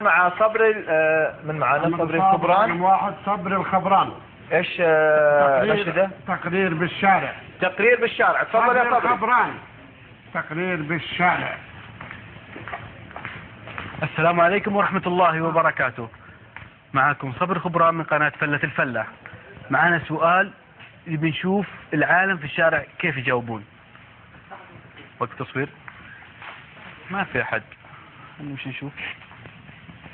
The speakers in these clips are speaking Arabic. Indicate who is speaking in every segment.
Speaker 1: مع صبري من معانا صبري الخبران.
Speaker 2: رقم واحد صبري الخبران.
Speaker 1: ايش نشده؟
Speaker 2: تقرير بالشارع.
Speaker 1: تقرير بالشارع. تفضل يا صبري.
Speaker 2: الخبران. تقرير بالشارع.
Speaker 3: السلام عليكم ورحمة الله وبركاته. معكم صبري خبران من قناة فلة الفلة. معنا سؤال بنشوف العالم في الشارع كيف يجاوبون. وقت تصوير ما في أحد، نمشي نشوف.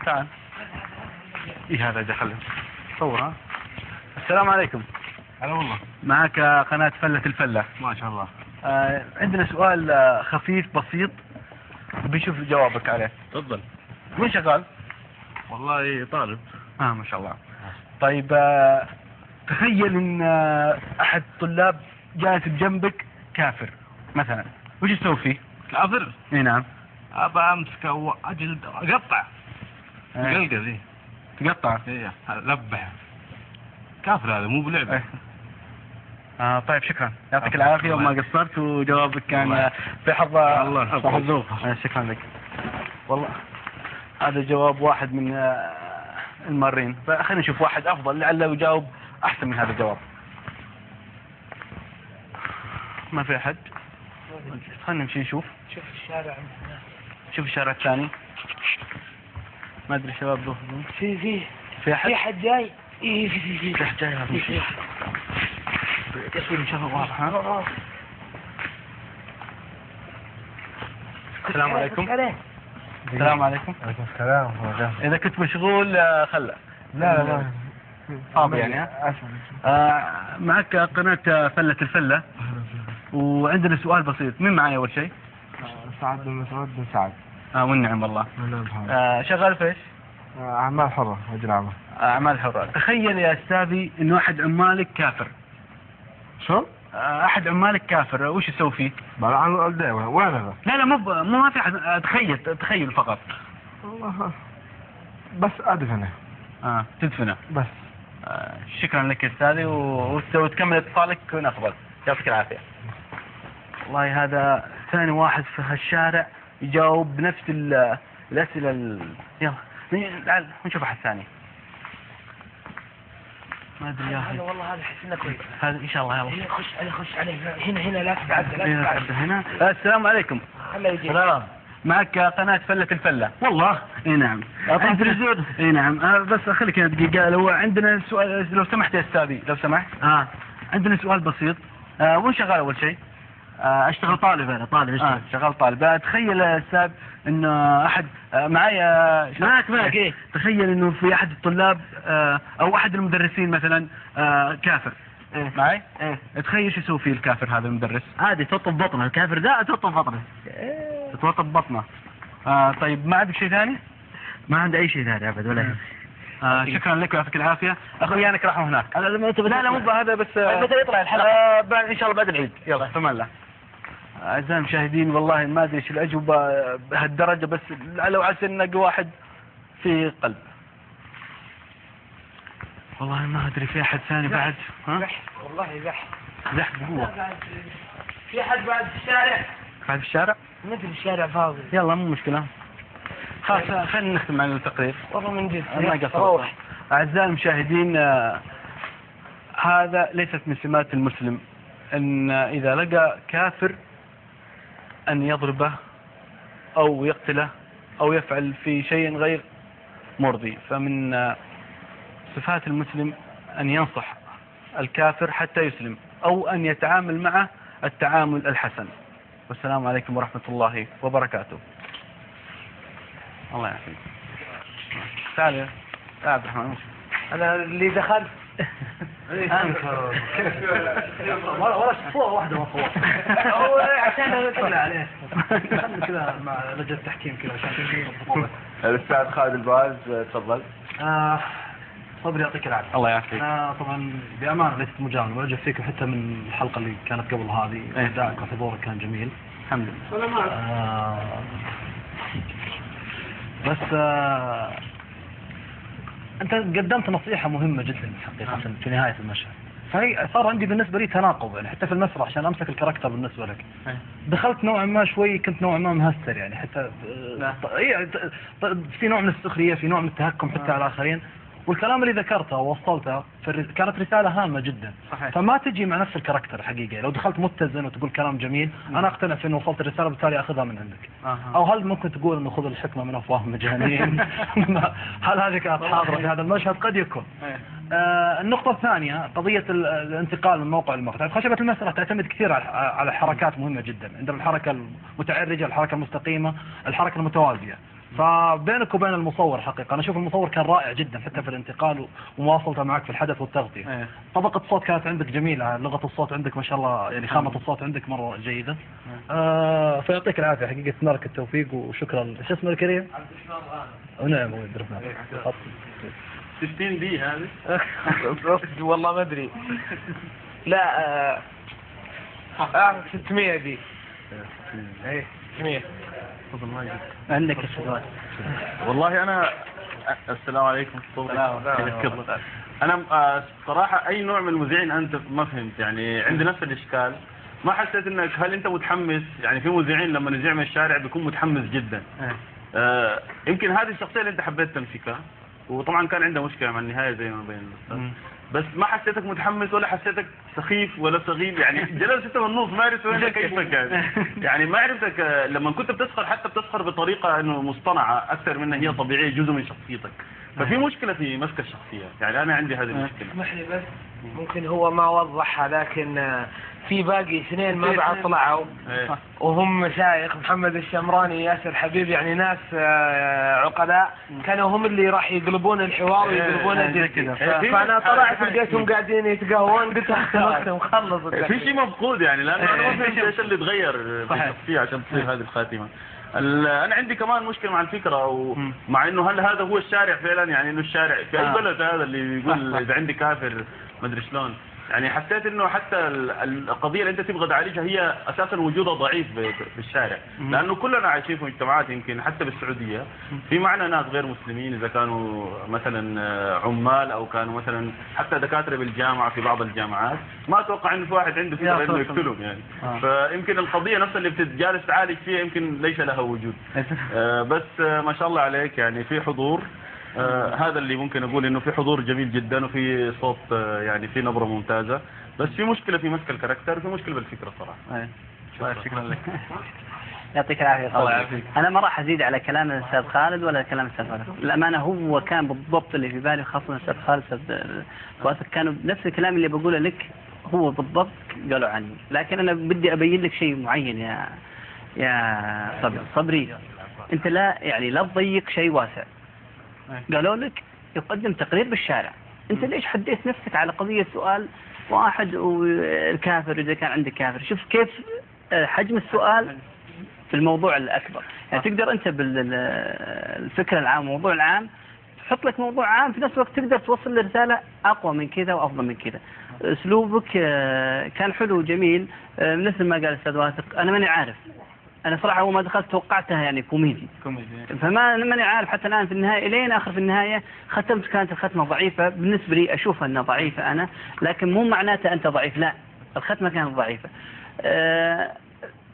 Speaker 3: تعال. إيه هذا دخل صور. ها السلام عليكم.
Speaker 2: هلا والله.
Speaker 3: معك قناة فلة الفلة.
Speaker 2: ما شاء الله.
Speaker 3: عندنا سؤال خفيف بسيط بنشوف جوابك عليه.
Speaker 2: تفضل.
Speaker 3: وين شغال؟
Speaker 2: والله طالب.
Speaker 3: ما شاء الله. طيب تخيل ان احد الطلاب جالس بجنبك كافر مثلا، وش تسوي فيه؟
Speaker 2: كافر؟
Speaker 3: اي نعم.
Speaker 2: ابى امسكه واجلد اقطع. قلقه ذي.
Speaker 3: تقطع؟
Speaker 2: ايه ذبح. كافر هذا مو بلعبه.
Speaker 3: طيب شكرا، يعطيك العافية وما قصرت، وجوابك كان في حظ حظوظ. شكرا لك. والله هذا جواب واحد من المارين، فخلينا نشوف واحد افضل لعله يجاوب احسن من هذا الجواب. ما في احد. خلينا نمشي نشوف.
Speaker 1: شوف الشارع.
Speaker 3: شوف الشارع الثاني. ما ادري شباب له في احد.
Speaker 1: في حد جاي. ايه
Speaker 3: في احد جاي. هذا تصوير ان شاء الله واضح. ها السلام عليكم. السلام عليكم.
Speaker 2: عليكم السلام.
Speaker 3: اذا كنت مشغول خله.
Speaker 2: لا
Speaker 3: يعني معك قناة فلة الفلة، وعندنا سؤال بسيط. مين معي اول شيء؟
Speaker 2: سعد بن مسعود بن سعد.
Speaker 3: والنعم والله. شغال في ايش؟
Speaker 2: اعمال حرة رجل اعمال.
Speaker 3: اعمال حرة. تخيل يا استاذي انه احد عمالك كافر.
Speaker 2: شو؟
Speaker 3: احد عمالك كافر، وش تسوي فيه؟
Speaker 2: بل عن الدعوة. وين هذا؟
Speaker 3: لا مو ما في احد. تخيل فقط.
Speaker 2: والله بس ادفنه.
Speaker 3: تدفنه
Speaker 2: بس.
Speaker 3: شكرا لك يا استاذي، وتكمل اتصالك كن افضل. يعطيك العافية. والله هذا ثاني واحد في هالشارع يجاوب بنفس الاسئلة يلا تعال نشوف احد ثاني. ما ادري يا اخي.
Speaker 1: والله هذا حسنا كويس.
Speaker 3: هذا ان شاء الله. يلا
Speaker 1: خش عليه. هنا لا تتعدى.
Speaker 3: هنا. السلام عليكم.
Speaker 1: هلا يجي.
Speaker 3: سلام. معك قناة فلة الفلة. والله اي نعم. اي نعم. بس خليك هنا دقيقة. لو عندنا سؤال لو سمحت يا استاذي، لو سمحت. عندنا سؤال بسيط. وين شغال اول شيء؟
Speaker 1: اشتغل طالب. انا طالب اشتغل.
Speaker 3: شغال طالب. تخيل يا استاذ انه احد معايا.
Speaker 1: معك ايه؟
Speaker 3: تخيل انه في احد الطلاب او احد المدرسين مثلا كافر.
Speaker 1: إيه؟
Speaker 3: معي؟
Speaker 1: ايه؟
Speaker 3: تخيل شو يسوي فيه الكافر هذا المدرس؟
Speaker 1: عادي تطب بطنه. الكافر ده تطب بطنه.
Speaker 3: تتوطب بطنه. طيب ما عندك شيء ثاني؟
Speaker 1: ما عندي اي شيء ثاني ابد ولا
Speaker 3: شكرا لك ويعطيك العافيه. اخوانك راحوا هناك.
Speaker 1: لا
Speaker 3: مو هذا بس.
Speaker 1: متى يطلع الحلقه؟
Speaker 3: بعد ان شاء الله بعد العيد. يلا في امان الله. اعزائي المشاهدين، والله ما ادري ايش الاجوبه بهالدرجه، بس لو عسى نلاقي واحد في قلب. والله ما ادري في احد ثاني بعد.
Speaker 1: والله
Speaker 3: زحف بقوه.
Speaker 1: في حد بعد في الشارع؟
Speaker 3: بعد في الشارع؟
Speaker 1: مثل الشارع فاضي.
Speaker 3: يلا مو مشكله. خلاص خلينا نختم عن التقرير.
Speaker 1: والله من جد
Speaker 3: ما قصرت. اعزائي المشاهدين، هذا ليست من سمات المسلم ان اذا لقى كافر ان يضربه او يقتله او يفعل في شيء غير مرضي. فمن صفات المسلم ان ينصح الكافر حتى يسلم، او ان يتعامل معه التعامل الحسن. والسلام عليكم ورحمة الله وبركاته. الله يعافيك. تعال عبد الرحمن.
Speaker 1: انا اللي دخل.
Speaker 3: انكر.
Speaker 1: ولا صورة واحدة ما صور. هو عشان نطلع عليه. خلنا كذا مع لجنة التحكيم كذا عشان
Speaker 4: الاستاذ خالد الباز تفضل.
Speaker 1: صبري يعطيك العافية.
Speaker 3: الله يعافيك.
Speaker 1: طبعا بأمانة ليست مجاملة، وأرجو فيكم حتى من الحلقة اللي كانت قبل هذه. أدائك وحضورك كان جميل.
Speaker 3: الحمد لله.
Speaker 1: بس أنت قدمت نصيحة مهمة جدا حقيقة في نهاية المشهد. فهي صار عندي بالنسبه لي تناقض يعني حتى في المسرح عشان امسك الكاركتر بالنسبه لك. دخلت نوعا ما شوي كنت نوعا ما مهستر يعني حتى في نوع من السخريه في نوع من التهكم حتى على الاخرين. والكلام اللي ذكرته ووصلته كانت رسالة هامة جدا.
Speaker 3: صحيح.
Speaker 1: فما تجي مع نفس الكاركتر حقيقة. لو دخلت متزن وتقول كلام جميل أنا أقتنع في أنه وصلت الرسالة بالتالي أخذها من عندك. أو هل ممكن تقول أنه خذ الحكمة من أفواه مجانين؟ هل هذه كانت حاضرة في هذا المشهد؟ قد يكون. النقطة الثانية قضية الانتقال من موقع المقطع. خشبة المسرح تعتمد كثير على حركات مهمة جدا. عندنا الحركة المتعرجة، الحركة المستقيمة، الحركة المتوازية. فبينك وبين المصور حقيقة أنا أشوف المصور كان رائع جدا حتى في الانتقال ومواصلته معك في الحدث والتغطية. طبقة الصوت كانت عندك جميلة، لغة الصوت عندك ما شاء الله يعني خامة الصوت عندك مرة جيدة. فيعطيك العافية حقيقة، أتمنى لك التوفيق وشكرا. شو اسمه الكريم؟ عبد الرحمن. نعم عبد الرحمن.
Speaker 2: 60 دي هذه
Speaker 5: والله ما ادري. لا 600 دي. ايه 600.
Speaker 1: عندك السؤال.
Speaker 2: والله أنا السلام عليكم. أنا صراحة أي نوع من المذيعين أنت ما فهمت يعني عندي نفس الإشكال. ما حسيت إنك هل أنت متحمس يعني في مذيعين لما نذيع من الشارع بيكون متحمس جدا. يمكن هذه الشخصية اللي أنت حبيت تمسكها وطبعا كان عنده مشكلة مع النهاية زي ما بين الأستاذ. بس ما حسيتك متحمس ولا حسيتك سخيف ولا صغير يعني جلست انت بالنص ما عرفت وين كيفك يعني ما عرفتك لما كنت بتسخر حتى بتسخر بطريقة انه مصطنعة اكثر من هي طبيعية جزء من شخصيتك. ففي مشكلة في مسك الشخصية يعني انا عندي هذه المشكلة.
Speaker 5: اسمح لي بس ممكن هو ما وضحها لكن في باقي اثنين ما بعد طلعوا وهم مشايخ محمد الشمراني ياسر حبيب يعني ناس عقلاء كانوا هم اللي راح يقلبون الحوار ويقلبون الجلسة. فانا طلعت لقيتهم قاعدين يتقهون قلت اختم خلص.
Speaker 2: في شيء مفقود يعني لانه انا ما فهمت ايش اللي تغير في الشخصية عشان تصير هذه الخاتمة. انا عندي كمان مشكلة مع الفكرة ومع انه هل هذا هو الشارع فعلا يعني انه الشارع في اي بلد هذا اللي يقول اذا عندي كافر ما ادري شلون. يعني حسيت انه حتى القضية اللي انت تبغى تعالجها هي اساسا وجودها ضعيف في الشارع لانه كلنا عايشين في مجتمعات يمكن حتى بالسعودية في معنا ناس غير مسلمين اذا كانوا مثلا عمال او كانوا مثلا حتى دكاترة بالجامعة في بعض الجامعات ما اتوقع انه في واحد عنده فكرة انه يقتلهم يعني. فيمكن القضية نفسها اللي بتجالس تعالج فيها يمكن ليس لها وجود. بس ما شاء الله عليك يعني في حضور. هذا اللي ممكن اقول انه في حضور جميل جدا وفي صوت يعني في نبرة ممتازة. بس في مشكلة في مسك الكاركتر وفي مشكلة بالفكرة صراحة.
Speaker 3: شكرا لك.
Speaker 6: يعطيك العافية. الله يعافيك. أنا ما راح أزيد على كلام الأستاذ خالد ولا كلام الأستاذ خالد. الأمانة هو كان بالضبط اللي في بالي خاصة الأستاذ خالد الأستاذ واسف كانوا نفس الكلام اللي بقوله لك هو بالضبط قالوا عني. لكن أنا بدي أبين لك شيء معين يا صبري أنت لا تضيق شيء واسع. قالوا لك يقدم تقرير بالشارع. انت ليش حديت نفسك على قضية سؤال واحد والكافر اذا كان عندك كافر؟ شوف كيف حجم السؤال في الموضوع الاكبر. يعني تقدر انت بالفكرة العام الموضوع العام تحط لك موضوع عام في نفس الوقت تقدر توصل لرسالة اقوى من كذا وافضل من كذا. اسلوبك كان حلو وجميل مثل ما قال الاستاذ واثق. انا ماني عارف، أنا صراحة أول ما دخلت توقعتها يعني كوميدي. ماني عارف حتى الآن في النهاية إلين آخر في النهاية ختمت كانت الختمة ضعيفة بالنسبة لي أشوفها أنها ضعيفة أنا لكن مو معناته أنت ضعيف لا الختمة كانت ضعيفة.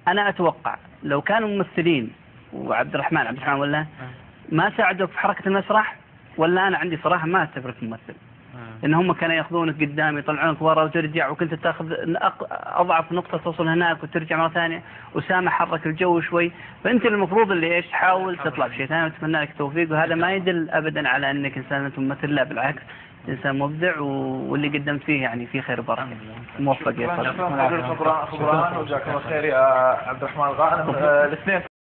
Speaker 6: أنا أتوقع لو كانوا ممثلين وعبد الرحمن ولا ما ساعدوك في حركة المسرح ولا أنا عندي صراحة ما أعتبرك ممثل. إن هم كانوا ياخذونك قدام يطلعونك ورا وترجع وكنت تاخذ أضعف نقطة توصل هناك وترجع مرة ثانية وسامع حرك الجو شوي. فأنت المفروض اللي إيش تحاول تطلع بشيء ثاني وأتمنى لك التوفيق. وهذا ما يدل أبدا على أنك إنسان ممثل لا بالعكس إنسان مبدع واللي قدمت فيه يعني في خير بركة. موفق يا
Speaker 5: صديقي. خبران وجزاك الله خير يا عبد الرحمن الغانم. الاثنين